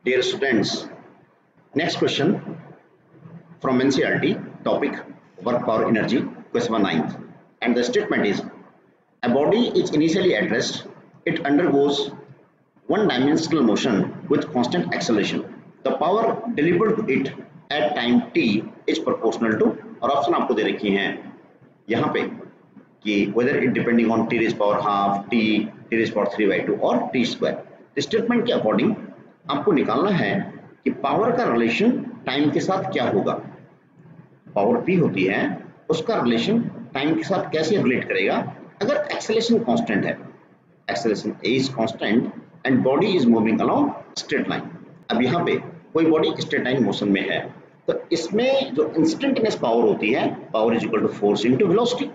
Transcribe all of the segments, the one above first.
Dear students, next question from NCERT topic work power energy, question 9th, and the statement is: a body is initially at rest, it undergoes one-dimensional motion with constant acceleration. The power delivered to it at time t is proportional to, और option आपको दे रखी हैं यहाँ पे कि whether it depending on t raised power half, t raised power 3/2 और t square. Statement के according आपको निकालना है कि पावर का रिलेशन टाइम के साथ क्या होगा। पावर p होती है, उसका रिलेशन टाइम के साथ कैसे रिलेट करेगा अगर एक्सेलरेशन कांस्टेंट है। Acceleration a is constant and body is moving along straight line. अब यहाँ पे कोई बॉडी स्ट्रेट लाइन मोशन में है तो इसमें जो इंस्टेंटेनियस पावर होती है, power is equal to force into velocity.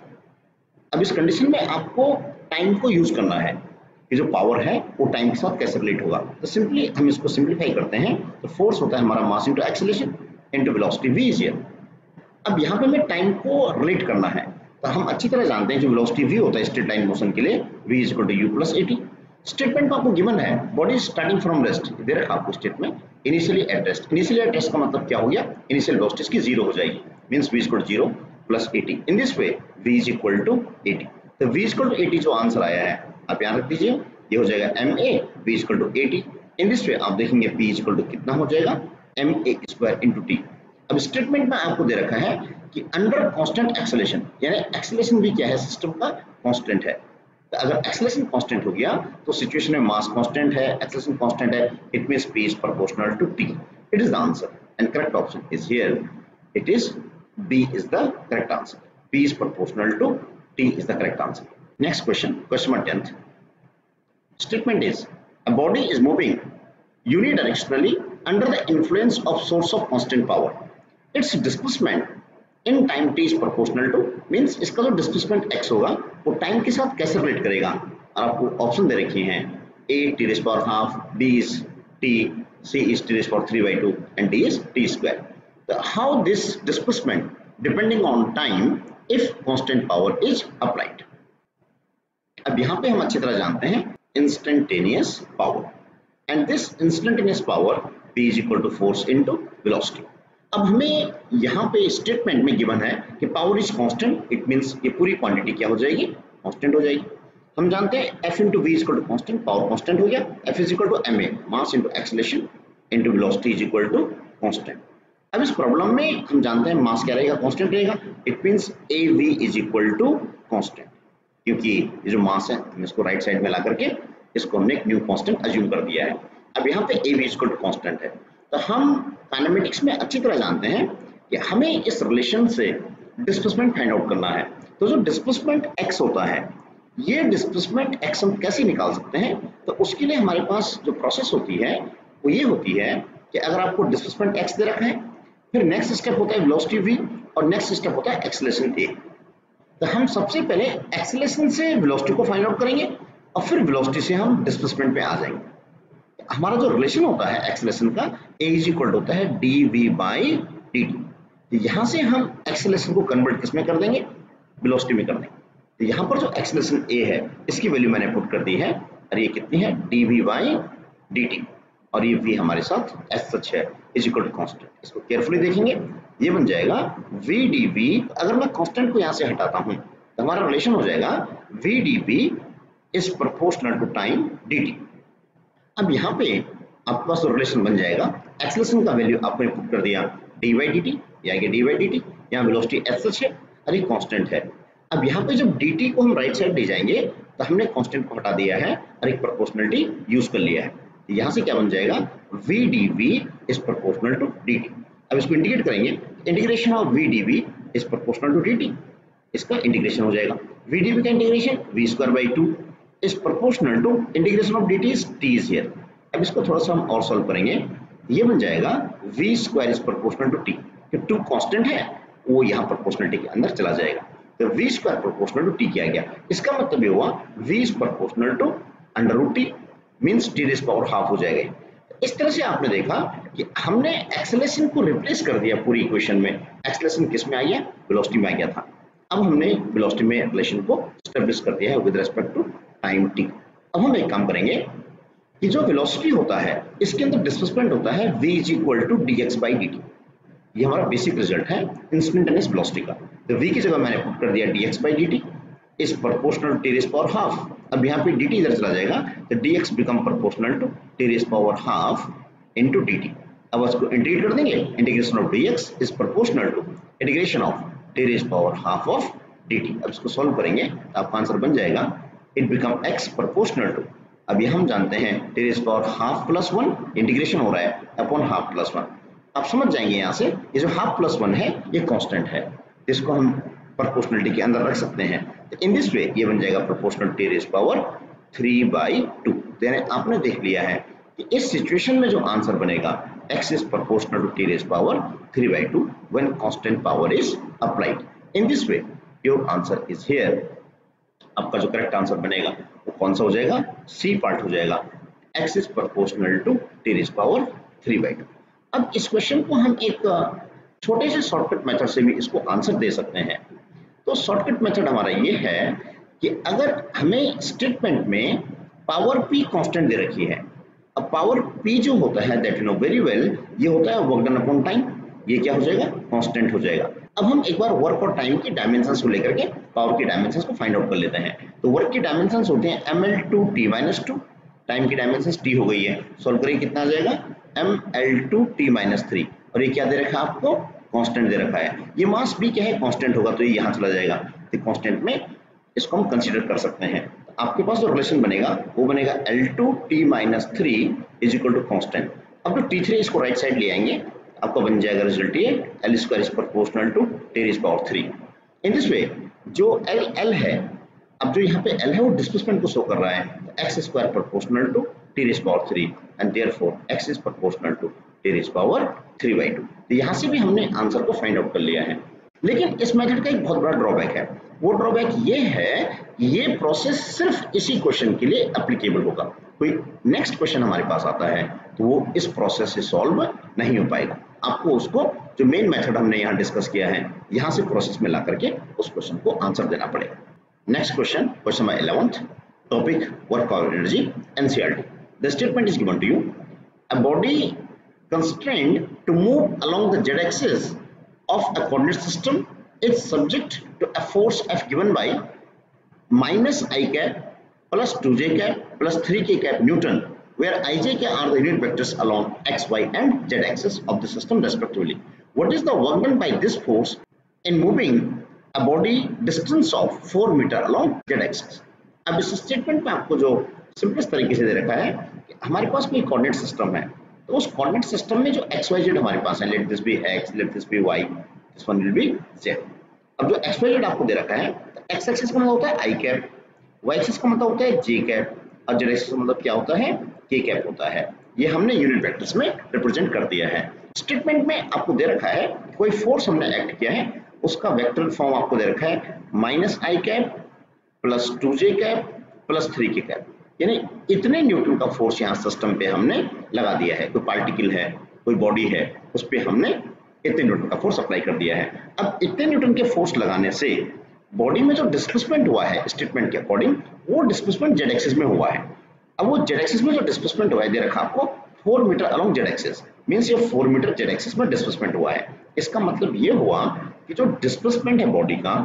अब इस कंडीशन में आपको टाइम को यूज करना है कि जो पावर है वो टाइम के साथ कैसे रिलेट होगा। तो सिंपली हम इसको सिंपलीफाई करते हैं तो फोर्स होता है हमारा mass into acceleration into velocity v is here. अब यहाँ पे हमें टाइम को रिलेट करना है तो हम अच्छी तरह जानते हैं जो वेलोसिटी v होता है स्ट्रेट लाइन मोशन के लिए v is equal to u plus at। Statement में आपको गिवन है बॉडी स्टार्टिंग फ्रॉम रेस्ट, दे रखा आपको statement initially at rest. Initially at rest का मतलब क्या हो गया, इनिशियल वेलोसिटी की 0 हो जाएगी, means v is equal to 0 plus at। In this way v is equal to 80। तो v इज इक्वल टू 80 जो आंसर आया है आप यहाँ रख दीजिए, ये हो जाएगा ma v is equal to 80। In this way आप देखेंगे p इज इक्वल टू कितना हो जाएगा, ma स्क्वायर इनटू t। अब स्टेटमेंट में आपको दे रखा है कि अंडर कांस्टेंट एक्सेलरेशन, यानी एक्सेलरेशन भी क्या है, सिस्टम का कांस्टेंट है। तो अगर एक्सेलरेशन कांस्टेंट हो गया तो सिचुएशन में मास कांस्टेंट है, एक्सेलरेशन कांस्टेंट है, it means p is proportional to t। It is the answer and correct option is here, it is b is the correct answer. p is proportional to t is the correct answer. Next question, question number 10th. Statement is: a body is moving unidirectionally under the influence of source of constant power. Its displacement in time t is proportional to, means इसका जो displacement x होगा वो time के साथ कैसे relate करेगा। और आपको ऑप्शन दे रखे हैं a t raised power half, b is t, c is t raised power 3/2 and d is t square. So how this displacement depending on time if constant power is applied. अब यहाँ पे हम अच्छी तरह जानते हैं instantaneous power and this instantaneous power p is equal to force into velocity. अब हमें यहाँ पे स्टेटमेंट में गिवन है कि power is constant, it means ये पूरी क्वांटिटी क्या हो जाएगी, कांस्टेंट हो जाएगी। हम जानते हैं f into v is equal to constant, power constant हो गया, f is equal to ma mass into acceleration into velocity is equal to constant. अब इस प्रॉब्लम में हम जानते हैं मास क्या रहेगा, कांस्टेंट रहेगा, it means av is equal to constant, क्योंकि ये जो मास है हम इसको राइट साइड में ला करके इसको हमने एक न्यू कांस्टेंट अज्यूम कर दिया है। अब यहाँ पे a v equal to constant है तो हम काइनेमेटिक्स में अच्छी तरह जानते हैं कि हमें इस रिलेशन से डिस्प्लेसमेंट फाइंड आउट करना है। तो जो डिस्प्लेसमेंट x होता है, ये डिस्प्लेसमेंट x हम कैसे निकाल सकते हैं, तो उसके लिए हमारे पास जो प्रोसेस होती है वो ये होती है कि अगर आपको डिस्प्लेसमेंट x दे रखा है, फिर नेक्स्ट स्टेप होता है वेलोसिटी v और नेक्स्ट स्टेप होता है एक्सेलरेशन a। तो हम सबसे पहले एक्सेलरेशन से वेलोसिटी को फाइंड आउट करेंगे और फिर वेलोसिटी से हम डिस्प्लेसमेंट पे आ जाएंगे। हमारा जो रिलेशन होता है एक्सेलरेशन का, a इज इक्वल टू होता है dv बाई dt। तो यहाँ से हम एक्सेलरेशन को कन्वर्ट किसमें कर देंगे, वेलोसिटी में कर देंगे। तो यहाँ पर जो एक्सेलरेशन a है इसकी वैल्यू मैंने पुट कर दी है और ये कितनी है, dv बाई dt, और ये v हमारे साथ एज सच है इज इक्वल टू कांस्टेंट। इसको केयरफुली देखेंगे, ये बन जाएगा v dv। अगर मैं कांस्टेंट को यहाँ से हटाता हूँ तो हमारा रिलेशन हो जाएगा v dv is proportional to time dt। अब यहाँ पे आपके पास रिलेशन बन जाएगा, एक्सेलरेशन का वैल्यू आपने पुट कर दिया d बाई dt, या d बाई dt, यहाँ वेलोसिटी एज सच है और ये कांस्टेंट है। अब यहाँ पे जब dt को हम राइट साइड ले जाएंगे तो हमने कांस्टेंट को हटा दिया है और एक प्रोपोर्शनलिटी यूज कर लिया है। यहाँ से क्या बन जाएगा, v dv is proportional to dt। अब इसको इंटीग्रेट करेंगे, integration of v dv is proportional to dt, इसका इंटीग्रेशन हो जाएगा, v dv का integration v square by 2 is proportional to integration of dt is t is here. अब इसको थोड़ा सा हम और सॉल्व करेंगे, ये बन जाएगा v square is proportional to t, कि 2 कांस्टेंट है वो यहाँ प्रोपोर्शनलिटी के अंदर चला जाएगा, तो v square proportional to t किया गया। इसका मतलब ये हुआ v is proportional to under root t, means t raise power half हो जाएगा। इस तरह से आपने देखा कि हमने एक्सेलरेशन को रिप्लेस कर दिया पूरी इक्वेशन में। एक्सेलरेशन किस में आ गया, वेलोसिटी में आ गया था। अब हमने वेलोसिटी में रिलेशन को एस्टेब्लिश कर दिया है with respect to time t। अब हम एक काम करेंगे कि जो वेलोसिटी होता है इसके अंदर डिस्प्लेसमेंट होता है v is equal to dx by dt। ये हमारा बेसिक रिजल्ट है इंस्टेंटेनियस वेलोसिटी का। तो v की जगह मैंने पुट कर दिया dx by dt is proportional to t power half. अब यहाँ पे dt इधर चला जाएगा तो dx become proportional to t power half into dt। अब उसको इंटीग्रेट कर देंगे, integration of dx is proportional to integration of t power half of dt। अब इसको सॉल्व करेंगे तो आपका आंसर बन जाएगा it become x proportional to, अब ये हम जानते हैं t power half plus 1 integration हो रहा है अपॉन हाफ प्लस 1। आप समझ जाएंगे यहाँ से ये जो हाफ प्लस 1 है ये कांस्टेंट है, इसको हम प्रोपोर्शनलिटी के अंदर रख सकते हैं। तो इन दिस वे ये बन जाएगा प्रोपोर्शनल t पावर 3/2। यानी आपने देख लिया है कि इस सिचुएशन में जो आंसर बनेगा x is proportional to t power 3/2 when constant power is applied. In this way your answer is here. आपका जो करेक्ट आंसर बनेगा वो कौन सा हो जाएगा, सी पार्ट हो जाएगा, x is proportional to t power 3/2। अब इस क्वेश्चन को हम एक छोटे से शॉर्टकट मेथड से भी इसको आंसर दे सकते हैं। तो शॉर्टकट मेथड हमारा ये है कि अगर हमें स्टेटमेंट में पावर p कांस्टेंट दे रखी है, अब पावर p जो होता है that you know very well ये होता है वर्क डन अपॉन टाइम, ये क्या हो जाएगा कांस्टेंट हो जाएगा। अब हम एक बार वर्क और टाइम की डायमेंशंस को लेकर के पावर की डायमेंशंस को फाइंड आउट कर लेते हैं। तो वर्क की डायमेंशंस होते हैं ml2t-2, टाइम की डायमेंशंस t हो गई है, सॉल्व करिए कितना आ जाएगा ml2t-3, और ये क्या दे रखा है आपको कांस्टेंट दे रखा है। ये मास b क्या है कांस्टेंट होगा तो ये यहाँ चला जाएगा, तो कांस्टेंट में इसको हम कंसीडर कर सकते हैं। तो आपके पास जो रिलेशन बनेगा वो बनेगा L2t-3 is equal to constant. अब जो t3 इसको राइट साइड ले आएंगे आपका बन जाएगा रिजल्ट ये L square is proportional to t power 3। In this way जो L है, अब जो यहाँ पे L है वो डिस्प्लेसमेंट को शो कर रहा है, तो x square proportional to t power 3 and therefore x is proportional to t power 3/2। तो यहाँ से भी हमने आंसर को फाइंड आउट कर लिया है। लेकिन इस मेथड का एक बहुत बड़ा ड्रॉबैक है, वो ड्रॉबैक ये है कि ये प्रोसेस सिर्फ इसी क्वेश्चन के लिए एप्लीकेबल होगा। कोई नेक्स्ट क्वेश्चन हमारे पास आता है तो वो इस प्रोसेस से सॉल्व नहीं हो पाएगा। आपको उसको जो मेन मेथड हमने यहाँ डिस्कस किया है यहाँ से प्रोसेस में ला करके उस क्वेश्चन को आंसर देना पड़ेगा। Next question, question number 11th, topic work power energy, NCERT। The statement is given to you, a body constrained to move along the z-axis of a coordinate system is subject to a force F given by minus I cap plus 2j cap plus 3k cap Newton, where ij are the unit vectors along x, y and z axis of the system respectively. What is the work done by this force in moving a body distance of 4 meter along z axis? अब इस statement में आपको जो simplest तरीके से दे रखा है कि हमारे पास कोई कोऑर्डिनेट सिस्टम है, तो उस कोऑर्डिनेट सिस्टम में जो xyz हमारे पास है, let this be x, let this be y, this one will be z। अब जो xyz आपको दे रखा है तो x एक्सिस का मतलब होता है i कैप, y एक्सिस का मतलब होता है j कैप और z एक्सिस का मतलब क्या होता है k कैप होता है। ये हमने यूनिट वेक्टर्स में रिप्रेजेंट कर दिया है। स्टेटमेंट में आपको दे रखा है कोई फोर्स हमने एक्ट किया है, उसका वेक्टर फॉर्म आपको दे रखा है minus i cap plus 2j cap plus 3k cap, यानी इतने न्यूटन का फोर्स यहाँ सिस्टम पे हमने लगा दिया है। कोई पार्टिकल है, कोई बॉडी है, उस पे हमने इतने न्यूटन का फोर्स अप्लाई कर दिया है। अब इतने न्यूटन के फोर्स लगाने से बॉडी में जो डिस्प्लेसमेंट हुआ है स्टेटमेंट के अकॉर्डिंग, वो डिस्प्लेसमेंट जेड एक्सिस में हुआ है। अब वो जेड एक्सिस में जो डिस्प्लेसमेंट हुआ है दे रखा आपको 4 metre along z axis, means ये 4 मीटर जेड एक्सिस में डिस्प्लेसमेंट हुआ है। इसका मतलब ये हुआ कि जो डिस्प्लेसमेंट है बॉडी का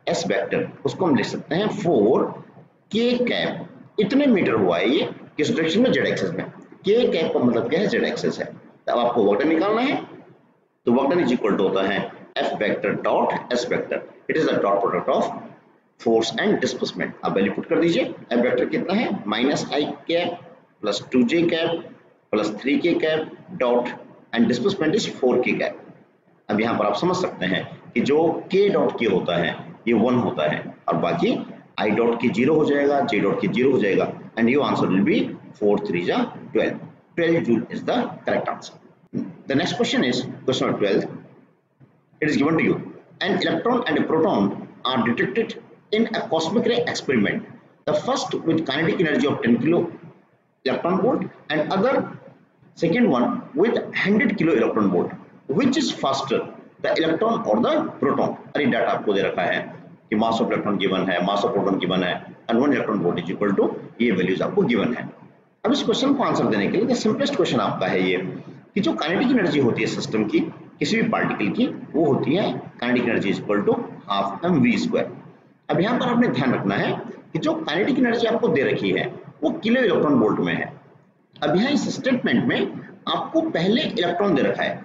एस वेक्टर, उसको हम लिख सकते हैं 4k कैप, इतने मीटर हुआ है ये किस डायरेक्शन में, जेड एक्सिस में। k कैप का मतलब क्या है, जेड एक्सिस है। तो अब आपको वर्क डन निकालना है, तो work done is equal to होता है F vector dot S vector, it is the dot product of force and displacement. अब वैल्यू पुट कर दीजिए, F वेक्टर कितना है minus i cap plus 2j cap plus 3k cap dot and displacement is 4k cap. अब यहाँ पर आप समझ सकते हैं कि जो k डॉट k होता है ये 1 होता है और बाकी I डॉट की 0 हो जाएगा, J डॉट की 0 हो जाएगा, and your answer will be 4 3 जा 12. 12 joule is the correct answer. The next question is question number 12. It is given to you. An electron and a proton are detected in a cosmic ray experiment. The first with kinetic energy of 10 kilo electron volt and other second one with 100 kilo electron volt. Which is faster, the electron or the proton? अरे data आपको दे रखा है कि मास of electron given है, mass of proton given है, and 1 electron volt is equal to ये values आपको गिवन है। अब इस क्वेश्चन को आंसर देने के लिए सिंपलेस्ट क्वेश्चन आपका है ये कि जो काइनेटिक एनर्जी होती है सिस्टम की किसी भी पार्टिकल की वो होती है kinetic energy equal to half mv²। अब यहाँ पर आपने ध्यान रखना है कि जो काइनेटिक एनर्जी आपको दे रखी है वो किलो इलेक्ट्रॉन वोल्ट में है। अब यहाँ इस स्टेटमेंट में आपको पहले इलेक्ट्रॉन दे रखा है,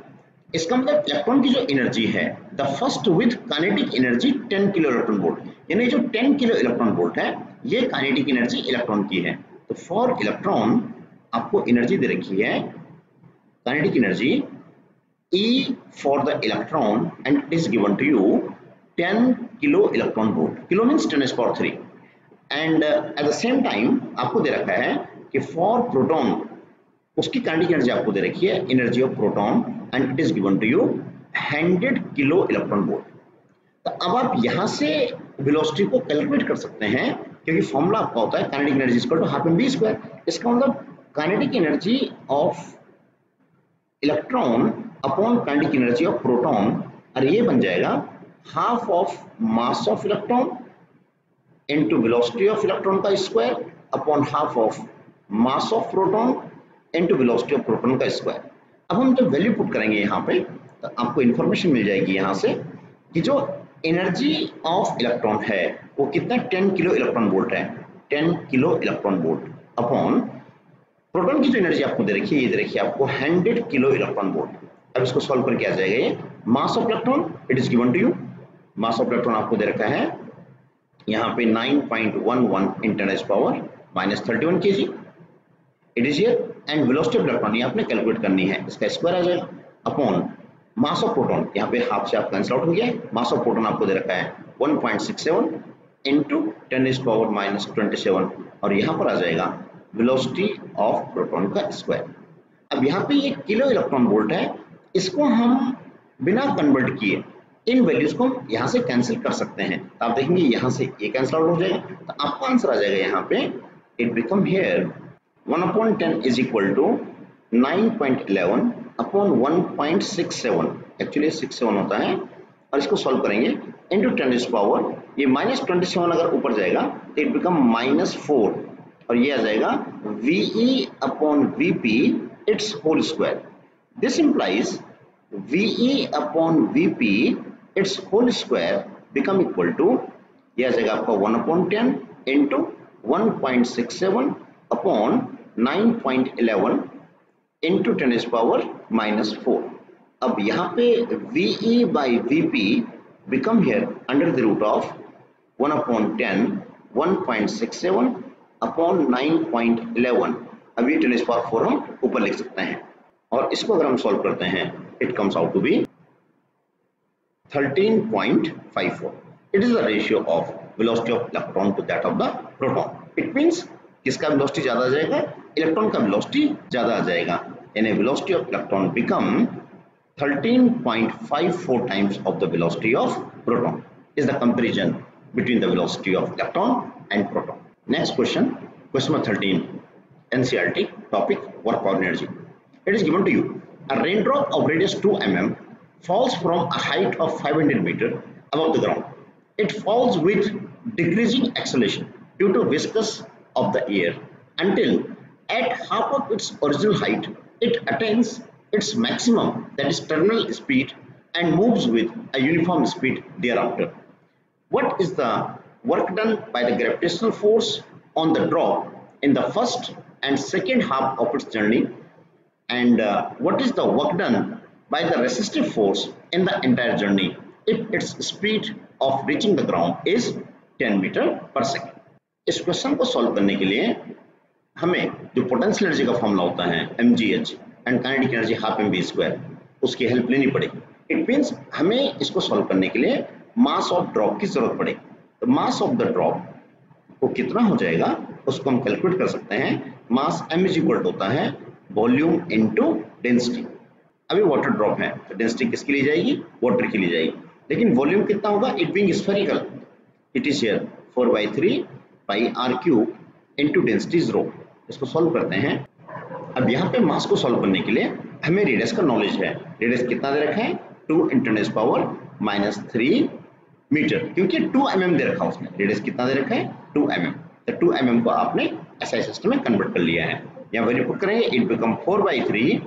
इसका मतलब इलेक्ट्रॉन की जो एनर्जी है the first with kinetic energy 10 kilo electron volt, यानी जो 10 किलो इलेक्ट्रॉन वोल्ट है ये काइनेटिक एनर्जी इलेक्ट्रॉन की है। तो फॉर इलेक्ट्रॉन आपको एनर्जी दे रखी है kinetic energy E for the electron and it is given to you 10 kilo electron volt, kilo means 10⁻³ and at the same time आपको दे रखा है कि for proton उसकी काइनेटिक एनर्जी आपको दे रखी है energy of proton and it is given to you 100 kilo electron volt. तो अब आप यहाँ से वेलोसिटी को कैलकुलेट कर सकते हैं क्योंकि फॉर्मूला आपका होता है kinetic energy equal to half mv²। इसका मतलब kinetic energy of electron upon kinetic energy of proton, और ये बन जाएगा half of mass of electron into velocity of electron का square upon half of mass of proton into velocity of proton का square. अब हम जब वैल्यू पुट करेंगे यहाँ पे तो आपको इंफॉर्मेशन मिल जाएगी यहाँ से कि जो एनर्जी ऑफ इलेक्ट्रॉन है वो कितना 10 किलो इलेक्ट्रॉन वोल्ट है, 10 kilo electron volt upon proton की जो एनर्जी आपको दे रखी है ये दे रखी है आपको 100 किलो इलेक्ट्रॉन वोल्ट। अब इसको सॉल्व करके आ जाएगा ये mass of electron it is given to you, mass of electron आपको दे रखा है यहाँ पे 9.11 × 10⁻³ kg it is here and velocity of electron ये आपने कैलकुलेट करनी है, इसका स्क्वायर आ जाएगा अपॉन मास ऑफ प्रोटॉन, यहाँ पे हाफ से आप कैंसिल आउट हो गया, मास ऑफ प्रोटॉन आपको दे रखा है 1.67 × 10⁻27 और यहाँ पर आ जाएगा वेलोसिटी ऑफ प्रोटॉन का स्क्वायर। अब यहाँ पे ये किलो इलेक्ट्रॉन वोल्ट है, इसको हम बिना कन्वर्ट किए इन वैल्यूज को हम यहाँ से कैंसिल कर सकते हैं। तो आप देखेंगे यहाँ से ये कैंसिल आउट हो जाएगा तो आपका आंसर आ जाएगा यहाँ पे it become here 1/10 is equal to 9.11 upon 1.67, actually 67 होता है और इसको सॉल्व करेंगे इनटू 10⁻, ये -27 अगर ऊपर जाएगा तो इट बिकम -4 और ये आ जाएगा VE upon VP its whole square. This implies VE upon VP its whole square become equal to ये आ जाएगा आपका 1/10 into 1.67 upon 9.11 into 10⁻⁻4। अब यहाँ पे VE by VP become here under the root of 1/10 1.67 upon 9.11। अब ये 10⁻⁴ हम ऊपर लिख सकते हैं और इसको अगर हम सॉल्व करते हैं it comes out to be 13.54। It is the ratio of velocity of electron to that of the proton. It means किसका वेलोसिटी ज्यादा आ जाएगा, इलेक्ट्रॉन का वेलोसिटी ज्यादा आ जाएगा, यानी velocity of electron become 13.54 times of the velocity of proton is the comparison between the velocity of electron and proton. Next question, question number 13, NCERT topic work power energy. It is given to you a raindrop of radius 2 mm falls from a height of 500 meter above the ground. It falls with decreasing acceleration due to viscous of the air until at half of its original height it attains its maximum, that is terminal speed, and moves with a uniform speed thereafter. What is the work done by the gravitational force on the drop in the first and second half of its journey, and what is the work done by the resistive force in the entire journey if its speed of reaching the ground is 10 meter per second। इस question को solve करने के लिए हमें जो potential energy का formula होता है mgh and kinetic energy half mv², उसकी हेल्प लेनी पड़ेगी। इट मींस हमें इसको सॉल्व करने के लिए मास ऑफ ड्रॉप की जरूरत पड़ेगी। तो मास ऑफ द ड्रॉप वो कितना हो जाएगा उसको हम कैलकुलेट कर सकते हैं। मास m इज इक्वल होता है वॉल्यूम इनटू डेंसिटी। अभी वाटर ड्रॉप है तो डेंसिटी किसकी ली जाएगी, वाटर की ली जाएगी, लेकिन वॉल्यूम कितना होगा, it being spherical it is here 4/3 pi r³ into density 0। इसको सॉल्व करते हैं। अब यहाँ पे मास को सॉल्व करने के लिए हमें रेडियस का नॉलेज है। रेडियस कितना दे रखा है, 2 × 10⁻³ मीटर, क्योंकि 2 mm दे रखा उसने। रेडियस कितना दे रखा है, 2 mm। तो 2 mm को आपने SI सिस्टम में कन्वर्ट कर लिया है। यहाँ वैल्यू पुट करेंगे, it become 4/3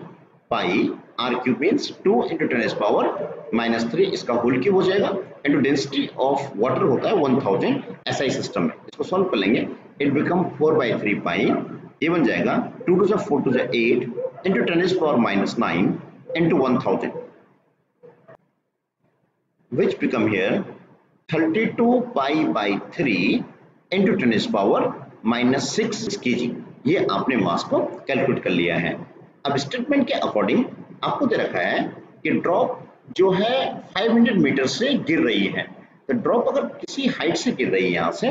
pi r cube means 2 into 10⁻³ इसका होल क्यूब हो जाएगा, इंटू डेंसिटी ऑफ वाटर होता है 1000 एसआई सिस्टम में। इसको सॉल्व कर लेंगे, इट बिकम 4/3 पाई, ये बन जाएगा 2 to 4 to 8 into 10⁻⁹ into 1000 which become here 32 pi/3 into 10⁻⁻6 kg। ये आपने मास को कैलकुलेट कर लिया है। अब स्टेटमेंट के अकॉर्डिंग आपको दे रखा है कि ड्रॉप जो है 500 मीटर से गिर रही है। तो ड्रॉप अगर किसी हाइट से गिर रही है, यहाँ से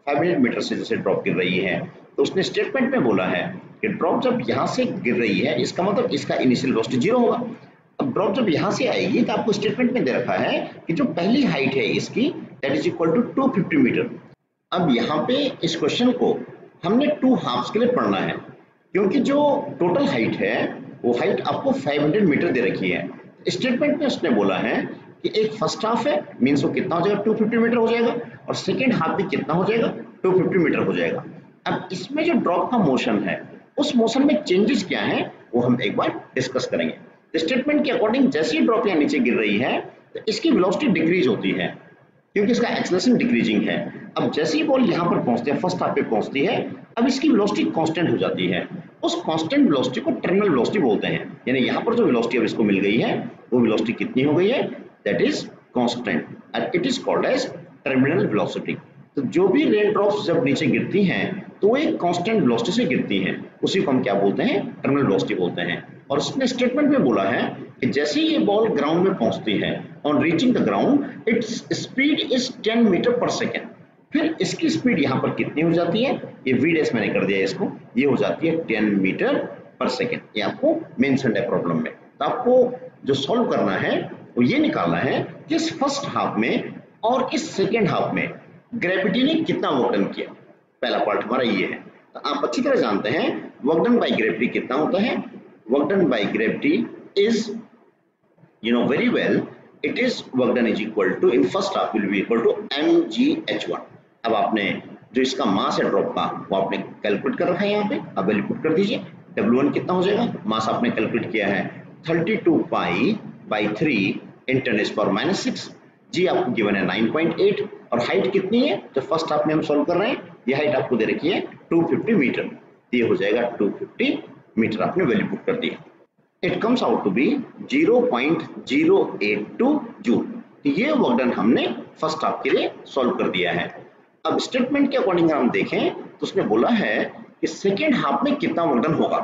500 मीटर से जैसे ड्रॉप गिर रही है, तो उसने स्टेटमेंट में बोला है कि ड्रॉप जब यहाँ से गिर रही है, इसका मतलब इसका इनिशियल वेलोसिटी 0 होगा। अब ड्रॉप जब यहाँ से आएगी तो आपको स्टेटमेंट में दे रखा है कि जो पहली हाइट है इसकी that is equal to 250 metre. अब यहाँ पे इस क्वेश्चन को हमने 2 हाफ्स के लिए पढ़ना है, क्योंकि जो टोटल हाइट है वो हाइट आपको 500 मीटर दे रखी है। स्टेटमेंट में उसने बोला है कि एक फर्स्ट हाफ है, मीन्स वो कितना हो जाएगा 250 मीटर हो जाएगा, और सेकेंड हाफ भी कितना हो जाएगा 250 मीटर हो जाएगा। अब इसमें जो ड्रॉप का मोशन है उस मोशन में चेंजेस क्या है वो हम एक बार डिस्कस करेंगे। स्टेटमेंट के अकॉर्डिंग जैसे ही ड्रॉप यहाँ नीचे गिर रही है तो इसकी वेलोसिटी डिक्रीज होती है, क्योंकि इसका एक्सेलरेशन डिक्रीजिंग है। अब जैसे ही बॉल यहाँ पर पहुंचती है, फर्स्ट हाफ पे पहुंचती है, अब इसकी वेलोसिटी कांस्टेंट हो जाती है। उस कांस्टेंट वेलोसिटी को टर्मिनल वेलोसिटी बोलते हैं, यानी यहाँ पर जो वेलोसिटी अब इसको मिल गई है वो वेलोसिटी कितनी हो गई है, that is constant and it is called as terminal velocity. तो जो भी रेन ड्रॉप्स जब नीचे गिरती हैं तो वो एक कांस्टेंट वेलोसिटी से गिरती हैं, उसी को हम क्या बोलते हैं, टर्मिनल वेलोसिटी बोलते हैं। और उसने स्टेटमेंट में बोला है कि जैसे ही ये बॉल ग्राउंड में पहुंचती है, on reaching the ground its speed is 10 metre per second. फिर इसकी स्पीड यहाँ पर कितनी हो जाती है, ये वी डैश मैंने कर दिया इसको, ये हो जाती है 10 मीटर पर सेकेंड। ये आपको मेंशन है प्रॉब्लम में। तो आपको जो सॉल्व करना है वो ये निकालना है कि इस फर्स्ट हाफ में और इस सेकेंड हाफ में ग्रेविटी ने कितना वर्क डन किया। पहला पार्ट हमारा ये है। तो आप अच्छी तरह जानते हैं वर्क डन बाय ग्रेविटी कितना होता है। Work done by gravity is you know very well, it is work done is equal to in first half will be equal to mgh1। अब आपने जो इसका मास है ड्रॉप का वो आपने कैलकुलेट कर रखा है यहाँ पे, अब वैल्यू पुट कर दीजिए। w1 कितना हो जाएगा, मास आपने कैलकुलेट किया है 32 pi/3 × 10⁻⁻⁶। जी आपको गिवन है 9.8 और हाइट कितनी है, जो फर्स्ट हाफ में हम सॉल्व कर रहे हैं ये हाइट आपको दे रखी है 250 मीटर। ये हो जाएगा 250 मीटर, आपने वैल्यू पुट कर दी। It comes out to be 0.082 joule. तो ये वर्क डन हमने फर्स्ट हाफ के लिए सॉल्व कर दिया है। अब स्टेटमेंट के अकॉर्डिंग हम देखें तो उसने बोला है कि सेकेंड हाफ में कितना वर्क डन होगा।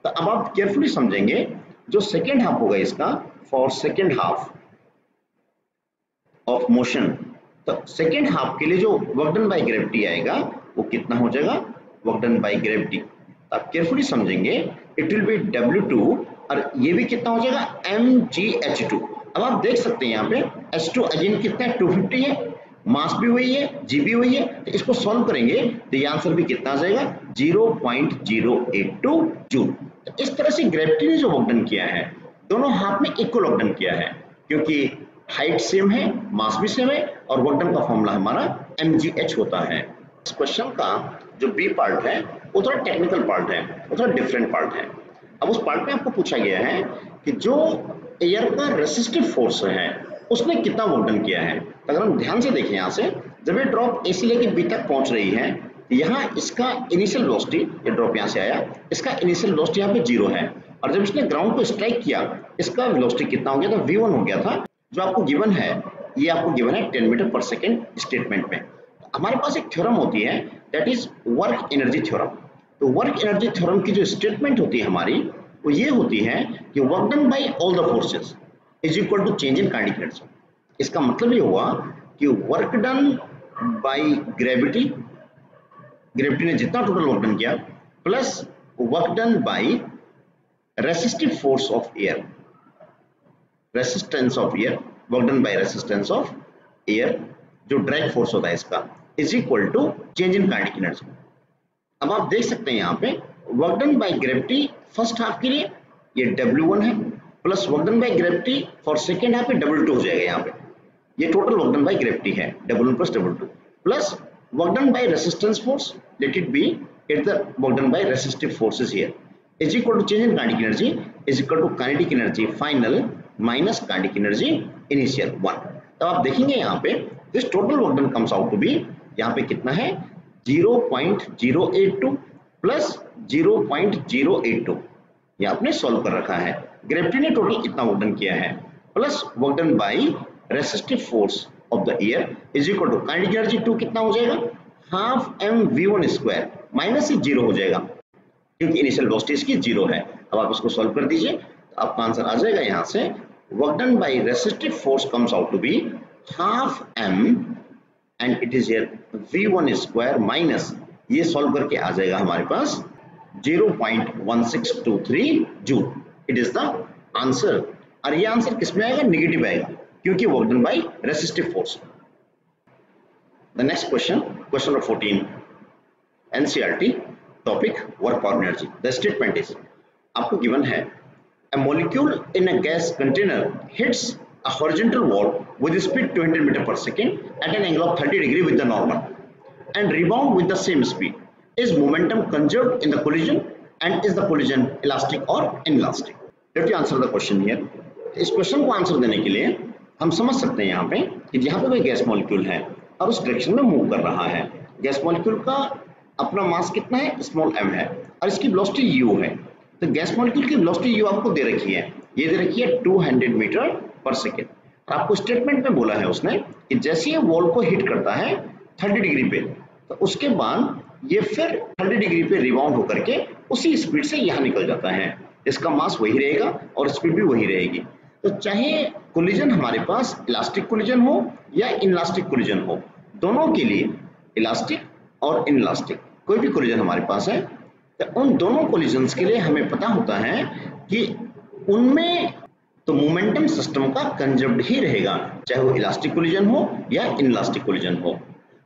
तो अब आप केयरफुली समझेंगे, जो सेकेंड हाफ होगा इसका for second half of motion, तो सेकेंड हाफ के लिए जो वर्क डन बाय ग्रेविटी आएगा वो कितना हो जाएगा, वर्क डन बाय ग्रेविटी। तो आप केयरफुली समझेंगे, इट विल बी W2 और ये भी कितना हो जाएगा mgh2। अब आप देख सकते हैं यहाँ पे h2 अगेन कितना है 250 है, मास भी वही है, g भी वही है। तो इसको सॉल्व करेंगे तो ये आंसर भी कितना आ जाएगा 0.082 जूल। तो इस तरह से ग्रेविटी ने जो वर्क डन किया है दोनों हाफ में इक्वल वर्क डन किया है, क्योंकि हाइट सेम है, मास भी सेम है और वर्क डन का फॉर्मूला हमारा mgh होता है। इस क्वेश्चन का जो बी पार्ट है वो थोड़ा टेक्निकल पार्ट है, वो थोड़ा डिफरेंट पार्ट है। अब उस पार्ट में आपको पूछा गया है कि जो एयर का रेसिस्टिव फोर्स है उसने कितना वर्क डन किया है। तो अगर हम ध्यान से देखें यहाँ से, जब ये ड्रॉप ए से लेकर बी तक पहुंच रही है, यहाँ इसका इनिशियल वेलोसिटी, ये ड्रॉप यहाँ से आया, इसका इनिशियल वेलोसिटी यहाँ पे 0 है, और जब इसने ग्राउंड को स्ट्राइक किया इसका वेलोसिटी कितना हो गया था, v1 हो गया था। जो आपको गिवन है ये आपको गिवन है 10 मीटर पर सेकेंड स्टेटमेंट में। हमारे पास एक थ्योरम होती है that is work energy theorem. तो वर्क एनर्जी थ्योरम की जो स्टेटमेंट होती है हमारी वो ये होती है कि work done by all the forces is equal to change in kinetic energy. इसका मतलब ये हुआ कि work done by gravity, gravity ने जितना टोटल वर्क डन किया, plus work done by resistive force of air, resistance of air, work done by resistance of air, जो drag force होता है इसका, is equal to change in kinetic energy. अब आप देख सकते हैं यहाँ पे work done by gravity first half के लिए ये W1 है, plus work done by gravity for second half पे W2 हो जाएगा। यहाँ पे ये total work done by gravity है W1 plus W2, plus work done by resistance force, let it be it the work done by resistive forces here. Is equal to change in kinetic energy is equal to kinetic energy final minus kinetic energy initial 1। तब आप देखेंगे यहाँ पे this total work done comes out to be, यहाँ पे कितना है 0.082 plus 0.082, ये आपने सॉल्व कर रखा है। ग्रेविटी ने टोटल इतना वर्क डन किया है plus work done by resistive force of the air is equal to kinetic energy 2 कितना हो जाएगा हाफ mv1 स्क्वायर माइनस 0 हो जाएगा क्योंकि इनिशियल वेलोसिटी इसकी 0 है। अब आप इसको सॉल्व कर दीजिए तो आपका आंसर आ जाएगा यहाँ से work done by resistive force comes out to be half m and it is here v1 square minus, ये सॉल्व करके आ जाएगा हमारे पास 0.1623 joule. It is the answer. और ये आंसर किसमें आएगा, नेगेटिव आएगा क्योंकि work done by resistive force. The next question, question number 14 NCERT topic work power energy. The statement is, आपको गिवन है a molecule in a gas container hits a horizontal wall with speed 200 meter per second at an angle of 30 degree with the normal and rebound with the same speed. Is momentum conserved in the collision and is the collision elastic or inelastic? Let me answer the question here. इस question को answer देने के लिए हम समझ सकते हैं यहाँ पे कि यहाँ पे कोई गैस मॉलिक्यूल है और उस डायरेक्शन में मूव कर रहा है। गैस मॉलिक्यूल का अपना मास कितना है, स्मॉल m है, और इसकी वेलोसिटी u है। तो गैस मॉलिक्यूल की वेलोसिटी u आपको दे रखी है, ये दे रखी है 200 मीटर पर सेकेंड। और आपको स्टेटमेंट में बोला है उसने कि जैसे ये वॉल को हिट करता है 30 डिग्री पे, तो उसके बाद ये फिर 30 डिग्री पे रिबाउंड होकर के उसी स्पीड से यहाँ निकल जाता है। इसका मास वही रहेगा और स्पीड भी वही रहेगी। तो चाहे कोलिजन हमारे पास इलास्टिक कोलिजन हो या इनलास्टिक कोलिजन हो, दोनों के लिए इलास्टिक और इनलास्टिक कोई भी कोलिजन हमारे पास है, तो उन दोनों कोलिजन्स के लिए हमें पता होता है कि उनमें तो मोमेंटम सिस्टम का कंजर्व्ड ही रहेगा, चाहे वो इलास्टिक कोलिजन हो या इनलास्टिक कोलिजन हो।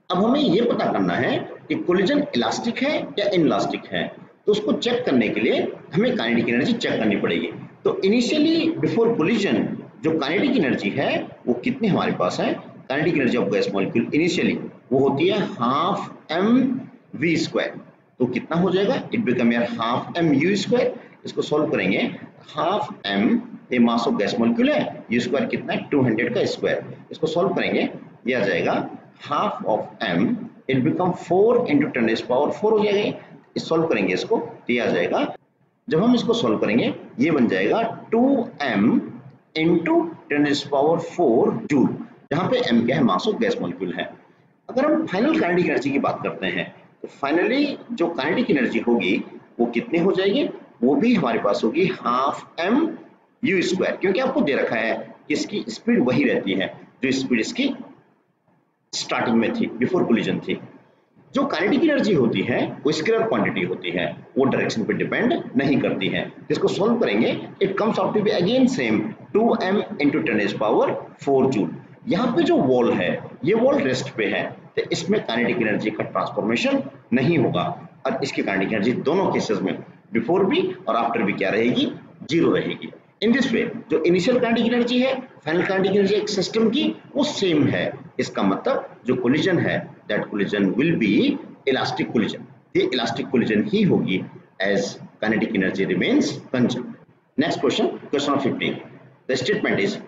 अब हमें ये पता करना है कि कोलिजन इलास्टिक है या इनलास्टिक है, तो उसको चेक करने के लिए हमें काइनेटिक एनर्जी चेक करनी पड़ेगी। तो इनिशियली बिफोर कोलिजन जो काइनेटिक एनर्जी है वो कितनी हमारे पास है, kinetic energy of gas molecule initially वो होती है हाफ mv स्क्वायर। तो कितना हो जाएगा, इट बिकम यार हाफ mu स्क्वायर। इसको सॉल्व करेंगे, हाफ m ये मास ऑफ गैस मॉलिक्यूल है, u स्क्वायर कितना है 200 का स्क्वायर। इसको सॉल्व करेंगे, ये आ जाएगा half of m, it become 4 into 10⁴ हो जाएगा। इस सॉल्व करेंगे इसको, तो ये आ जाएगा, जब हम इसको सॉल्व करेंगे ये बन जाएगा 2m इंटू 10⁴ जूल, जहाँ पे m क्या है, मास ऑफ गैस मॉलिक्यूल है। अगर हम फाइनल काइनेटिक एनर्जी की बात करते हैं तो फाइनली जो काइनेटिक एनर्जी होगी वो कितनी हो जाएगी, वो भी हमारे पास होगी हाफ mu स्क्वायर, क्योंकि आपको दे रखा है कि इसकी स्पीड वही रहती है जो स्पीड इसकी स्टार्टिंग में थी, बिफोर कोलिजन थी। जो काइनेटिक एनर्जी होती है वो स्केलर क्वांटिटी होती है, वो डायरेक्शन पे डिपेंड नहीं करती है। इसको सॉल्व करेंगे, it comes out to be again same 2m into 10⁴ joule. यहाँ पे जो वॉल है ये वॉल रेस्ट पे है, तो इसमें काइनेटिक एनर्जी का ट्रांसफॉर्मेशन नहीं होगा और इसकी काइनेटिक एनर्जी दोनों केसेस में बिफोर भी और आफ्टर भी क्या रहेगी, 0 रहेगी। इन दिस वे जो इनिशियल काइनेटिक एनर्जी है, फाइनल काइनेटिक एनर्जी एक सिस्टम की वो सेम है। इसका मतलब जो कोलिजन है that collision will be elastic collision, ये इलास्टिक कोलिजन ही होगी as kinetic energy remains conserved. Next question, question number 15। The statement is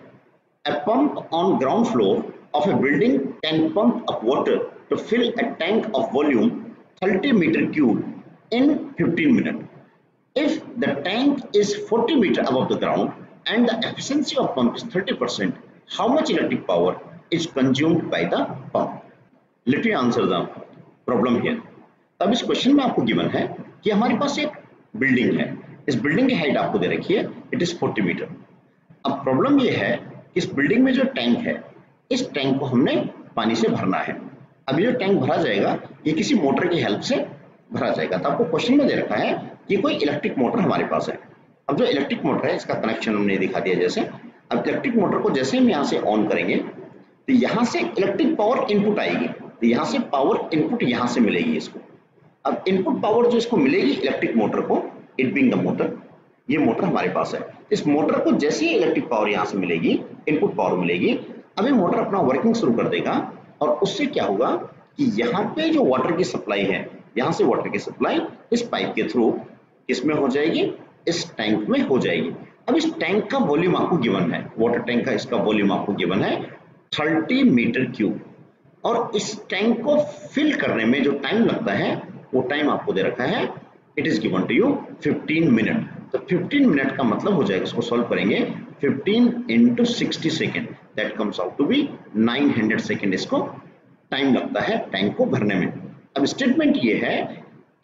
a pump on ground floor of a building can pump up water to fill a tank of volume 30 meter cube in 15 minutes. If the tank is 40 meter above the ground and the efficiency of pump is 30%, how much electric power is consumed by the pump? Let me answer the problem here. अब इस question में आपको given है कि हमारे पास एक building है, इस बिल्डिंग की हाइट आपको दे रखी है, इट इज 40 मीटर। अब प्रॉब्लम ये है इस बिल्डिंग में जो टैंक है, इस टैंक को हमने पानी से भरना है। अब ये जो टैंक भरा जाएगा ये किसी मोटर की हेल्प से भरा जाएगा। तो आपको क्वेश्चन में दे रखा है कि कोई इलेक्ट्रिक मोटर हमारे पास है। अब जो इलेक्ट्रिक मोटर है इसका कनेक्शन हमने दिखा दिया जैसे। अब इलेक्ट्रिक मोटर को जैसे हम यहाँ से ऑन करेंगे तो यहाँ से इलेक्ट्रिक पावर इनपुट आएगी, तो यहाँ से पावर इनपुट यहाँ से मिलेगी इसको। अब इनपुट पावर जो इसको मिलेगी इलेक्ट्रिक मोटर को, इट बीइंग द मोटर, ये मोटर हमारे पास है। इस मोटर को जैसे ही इलेक्ट्रिक पावर यहाँ से मिलेगी, इनपुट पावर मिलेगी, अभी मोटर अपना वर्किंग शुरू कर देगा और उससे क्या होगा कि यहाँ पे जो वाटर की सप्लाई है, यहाँ से वाटर की सप्लाई इस पाइप के थ्रू किसमें हो जाएगी, इस टैंक में हो जाएगी। अब इस टैंक का वॉल्यूम आपको गिवन है, वाटर टैंक का इसका वॉल्यूम आपको गिवन है 30 मीटर क्यूब, और इस टैंक को फिल करने में जो टाइम लगता है वो टाइम आपको दे रखा है, it is given to you 15 minute. तो 15 मिनट का मतलब हो जाएगा, इसको सॉल्व करेंगे 15 into 60 second, that comes out to be 900 second इसको टाइम लगता है टैंक को भरने में। अब स्टेटमेंट ये है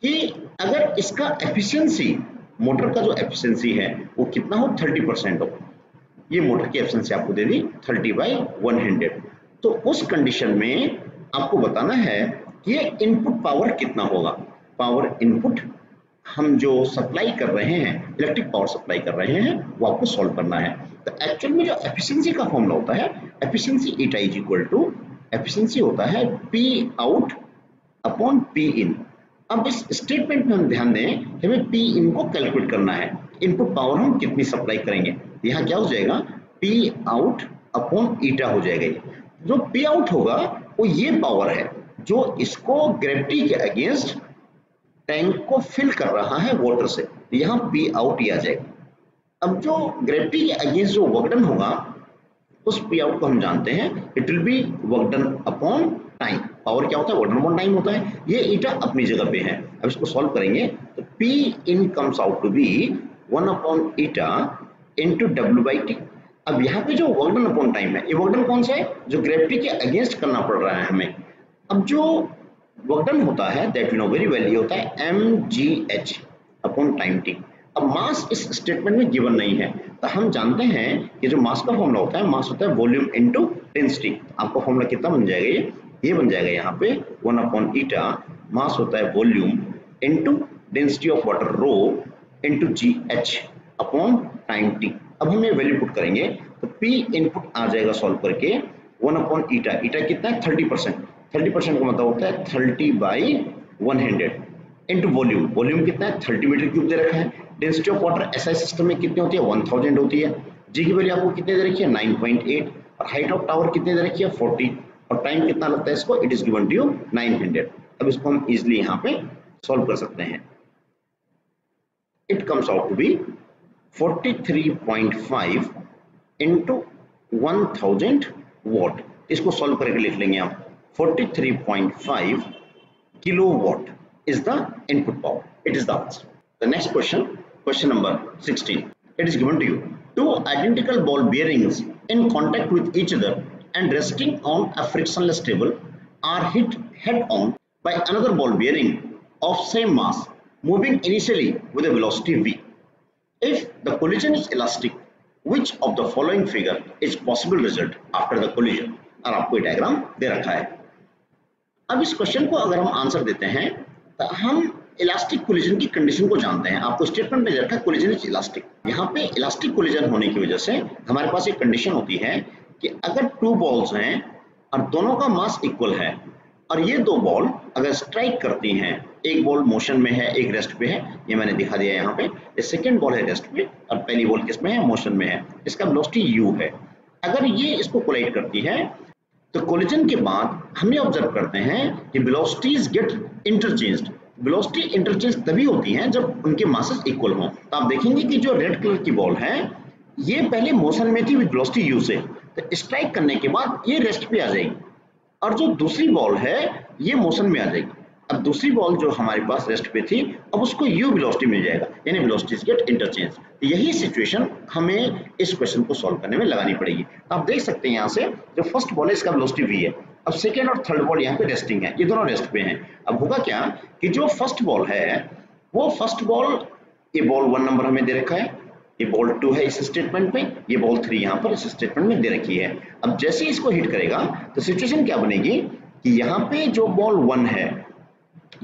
कि अगर इसका एफिशिएंसी, मोटर का जो एफिशिएंसी है वो कितना हो, 30% हो। ये मोटर की एफिशिएंसी आपको दे दी 30/100। तो उस कंडीशन में आपको बताना है कि ये इनपुट पावर कितना होगा। पावर इनपुट हम जो सप्लाई कर रहे हैं, इलेक्ट्रिक पावर सप्लाई कर रहे हैं, वो आपको सॉल्व करना है। तो एक्चुअल में जो एफिशिएंसी का फॉर्मूला होता है, efficiency eta is equal to, efficiency होता है P out upon P in. अब इस स्टेटमेंट में हम ध्यान दें, हमें पी इन को कैलकुलेट करना है, इनपुट पावर हम कितनी सप्लाई करेंगे। यहाँ क्या हो जाएगा, पी आउट अपॉन ईटा हो जाएगा। ये जो पी आउट होगा वो ये पावर है जो इसको ग्रेविटी के अगेंस्ट टैंक को फिल कर रहा है वाटर से, यहाँ पी आउट ही आ जाएगा। अब जो ग्रेविटी के अगेंस्ट जो वर्क डन होगा उस पी आउट को हम जानते हैं, it will be work done upon time. Power क्या होता है, वर्क डन अपॉन टाइम होता है। ये ईटा अपनी जगह पे है। अब इसको सॉल्व करेंगे तो P in comes out to be 1 upon eta into W/T। अब यहाँ पे जो वर्क डन अपॉन टाइम है, ये वर्क डन कौन सा है, जो ग्रेविटी के अगेंस्ट करना पड़ रहा है हमें। अब जो वर्क डन होता है that you know very well, ये होता है mgh अपॉन टाइम t। अब मास इस स्टेटमेंट में गिवन नहीं है, तो हम जानते हैं कि जो मास का फॉर्मूला होता है, मास होता है वॉल्यूम इनटू डेंसिटी। आपका फॉर्मूला कितना बन जाएगा, ये बन जाएगा यहाँ पे 1 अपॉन ईटा, मास होता है volume into density of water rho into gh upon time t। अब हम ये वैल्यू पुट करेंगे तो p इनपुट आ जाएगा सॉल्व करके 1 अपॉन ईटा, ईटा कितना है 30%, 30% का मतलब होता है 30/100 इनटू वॉल्यूम, वॉल्यूम कितना है 30 मीटर क्यूब दे रखा है। Density of water SI system में कितनी होती है, 1000 होती है। जी की वैल्यू आपको कितने दे रखी है, 9.8, और हाइट ऑफ टावर कितने दे रखी है 40, और टाइम कितना लगता है इसको, it is given to you 900। अब इसको हम इजिली यहाँ पे सॉल्व कर सकते हैं। It comes out to be 43.5 into 1000 watt. इसको सॉल्व करके लिख लेंगे आप, 43.5 kilowatt is the input power. It is the answer. The next question, question number 16. It is given to you. Two identical ball bearings in contact with each other and resting on a frictionless table are hit head-on by another ball bearing of same mass moving initially with a velocity v. If the collision is elastic, which of the following figure is possible result after the collision? और आपको ये diagram दे रखा है। अब इस question को अगर हम आंसर देते हैं तो हम इलास्टिक कोलिजन की कंडीशन को जानते हैं। आपको स्टेटमेंट में दे रखा है कोलिजन इज इलास्टिक। यहाँ पे इलास्टिक कोलिजन होने की वजह से हमारे पास एक कंडीशन होती है कि अगर 2 बॉल्स हैं और दोनों का मास इक्वल है, और ये 2 बॉल अगर स्ट्राइक करती हैं, एक बॉल मोशन में है एक रेस्ट पे है, ये मैंने दिखा दिया यहाँ पे, ये सेकेंड बॉल है रेस्ट पे और पहली बॉल किसमें है, मोशन में है, इसका वेलोसिटी u है। अगर ये इसको कोलाइड करती है तो कोलिजन के बाद हम ये ऑब्जर्व करते हैं कि velocities get interchanged. Velocity interchange तभी होती हैं जब उनके मासेस इक्वल हों। तो आप देखेंगे कि जो रेड कलर की बॉल है ये पहले मोशन में थी विद वेलोसिटी u से, तो स्ट्राइक करने के बाद ये रेस्ट पे आ जाएगी, और जो दूसरी बॉल है ये मोशन में आ जाएगी। अब दूसरी बॉल जो हमारे पास रेस्ट पे थी, अब उसको u वेलोसिटी मिल जाएगा, यानी वेलोसिटीज गेट इंटरचेंज। यही सिचुएशन हमें इस क्वेश्चन को सॉल्व करने में लगानी पड़ेगी। तो आप देख सकते हैं यहाँ से जो फर्स्ट बॉल है इसका वेलोसिटी v है, अब सेकेंड और थर्ड बॉल यहाँ पे रेस्टिंग है, ये दोनों रेस्ट पे हैं। अब होगा क्या कि जो फर्स्ट बॉल है वो फर्स्ट बॉल, ये बॉल 1 नंबर हमें दे रखा है, ये बॉल 2 है इस स्टेटमेंट में, ये बॉल 3 यहाँ पर इस स्टेटमेंट में दे रखी है। अब जैसे इसको हिट करेगा तो सिचुएशन क्या बनेगी कि यहाँ पे जो बॉल 1 है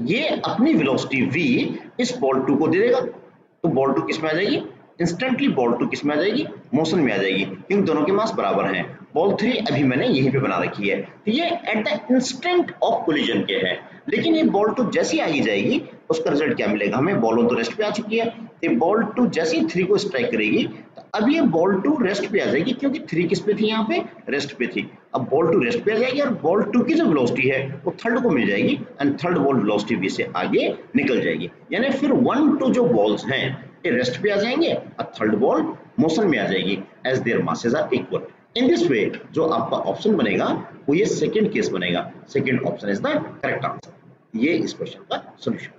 ये अपनी वेलोसिटी v इस बॉल 2 को दे देगा, तो बॉल 2 किस में आ जाएगी, इंस्टेंटली बॉल 2 किस में आ जाएगी, मोशन में आ जाएगी, क्योंकि दोनों के मास बराबर हैं। बॉल 3 अभी मैंने यहीं पे बना रखी है, तो ये at the instant of collision के है। लेकिन ये बॉल 2 जैसी आगे जाएगी उसका रिजल्ट क्या मिलेगा हमें, बॉल 1 तो रेस्ट पे आ चुकी है, ये बॉल 2 जैसे ही 3 को स्ट्राइक करेगी तो अब ये बॉल 2 रेस्ट पे आ जाएगी, क्योंकि 3 किस पे थी, यहाँ पे रेस्ट पे थी। अब बॉल 2 रेस्ट पे आ जाएगी और बॉल 2 की जो वेलोसिटी है वो थर्ड को मिल जाएगी and third ball velocity v से आगे निकल जाएगी। यानी फिर 1 2 जो बॉल्स हैं ये रेस्ट पे आ जाएंगे और थर्ड बॉल मोशन में आ जाएगी as their masses are equal. In this way जो आपका ऑप्शन बनेगा वो ये सेकंड केस बनेगा। Second option is the correct answer. ये इस क्वेश्चन का सॉल्यूशन।